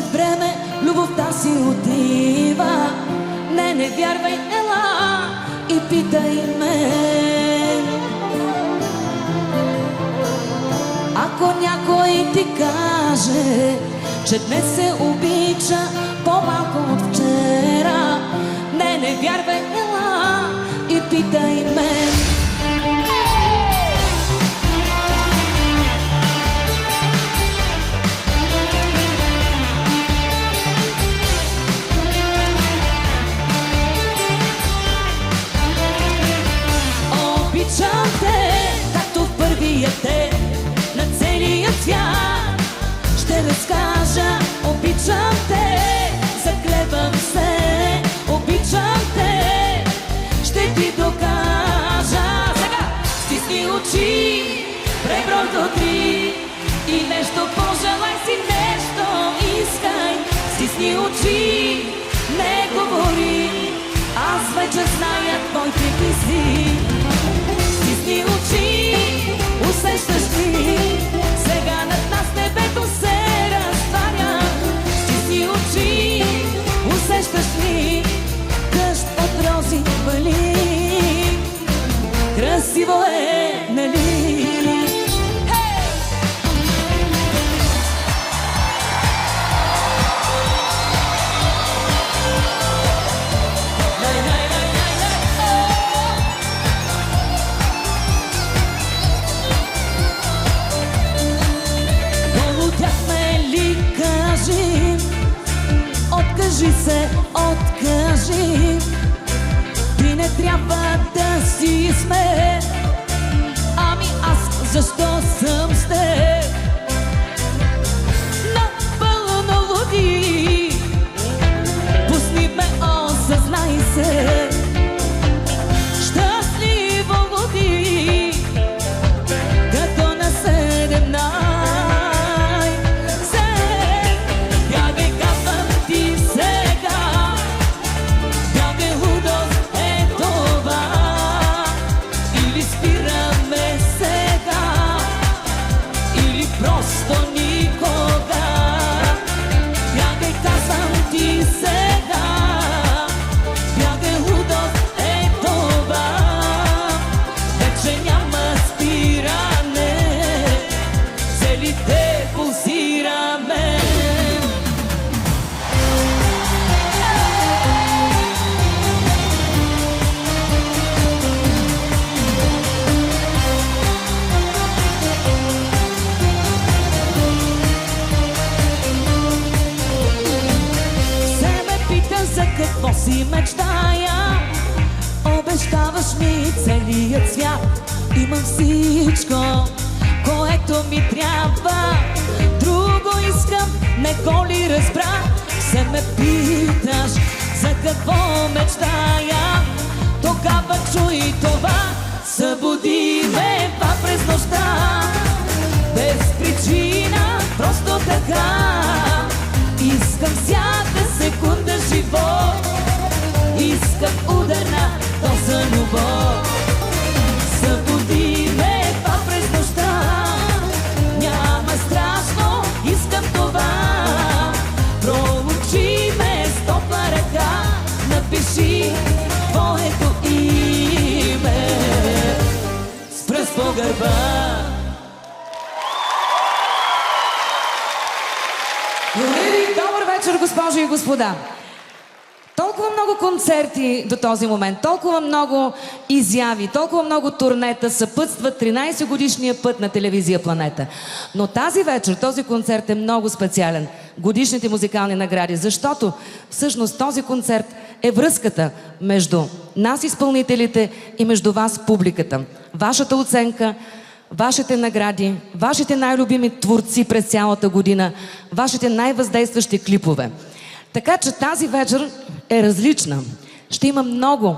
след време любовта си отива. Не вярвай, ела и питай мен. Ако някой ти каже, че днес се обича по-малко от вчера, не вярвай, ела и питай мен. Обичам те, както в първия ден на целия свят. Ще разкажа, обичам те, заклевам се, обичам те, ще ти докажа. Сега стисни очи, преброй до 3 и нещо пожелай си, нещо искай. Стисни очи, не говори, аз вече зная твоите мисли. Стисни очи, усещаш ли? Сега над нас небето се разтваря. Стисни очи, усещаш ли? Дъжд от рози вали. Красиво е, нали? Откажи се, откажи. Ти не трябва да си с мен. Ами аз защо съм с теб? Напълно луди. Пусни ме, осъзнай се. Щастливо луди, като на 17. Какво си мечтая? Обещаваш ми целият свят. Имам всичко, което ми трябва. Друго искам, не го ли разбра? Се ме питаш за какво мечтая. Тогава чуй това, събуди ме па през нощта. Без причина, просто така. Искам всяка секунда живот. Искам ударна доза любов. Събуди ме па през нощта. Няма страшно, искам това. Проучи ме с топла ръка. Напиши твоето име с пръст по гърба. Добър вечер, госпожи и господа! Толкова много концерти до този момент, толкова много изяви, толкова много турнета съпътстват 13-годишния път на телевизия Планета. Но тази вечер, този концерт е много специален. Годишните музикални награди, защото всъщност този концерт е връзката между нас, изпълнителите, и между вас, публиката. Вашата оценка, вашите награди, вашите най-любими творци през цялата година, вашите най-въздействащи клипове. Така че тази вечер е различна. Ще има много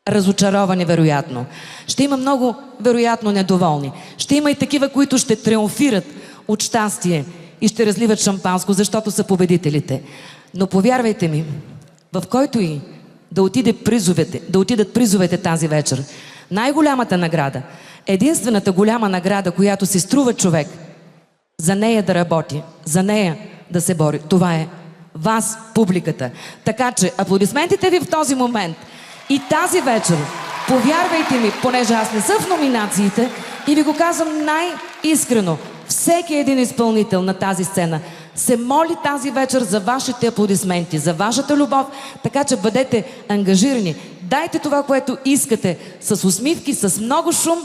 разочаровани, вероятно. Ще има много, вероятно, недоволни. Ще има и такива, които ще триумфират от щастие и ще разливат шампанско, защото са победителите. Но повярвайте ми, в който и да отидат призовете тази вечер, най-голямата награда, единствената голяма награда, която си струва човек, за нея да работи, за нея да се бори. Това е вас, публиката. Така че аплодисментите ви в този момент и тази вечер, повярвайте ми, понеже аз не съм в номинациите и ви го казвам най-искрено, всеки един изпълнител на тази сцена се моли тази вечер за вашите аплодисменти, за вашата любов, така че бъдете ангажирани. Дайте това, което искате, с усмивки, с много шум,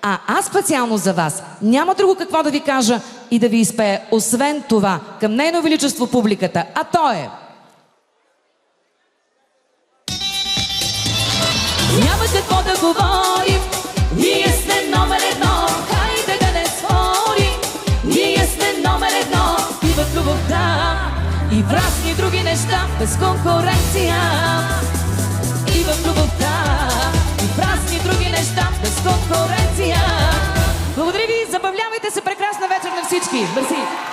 а аз специално за вас няма друго какво да ви кажа и да ви изпея, освен това, към Нейно Величество публиката, а то е... Няма какво да говорим, ние сме номер едно, хайде да не спорим, ние сме номер едно. И в любовта, и в разни други неща, без конкуренция. И в любовта, и в разни други неща, без конкуренция. Благодаря ви, забавлявайте се, прекрасна вечер на всички. Мерси!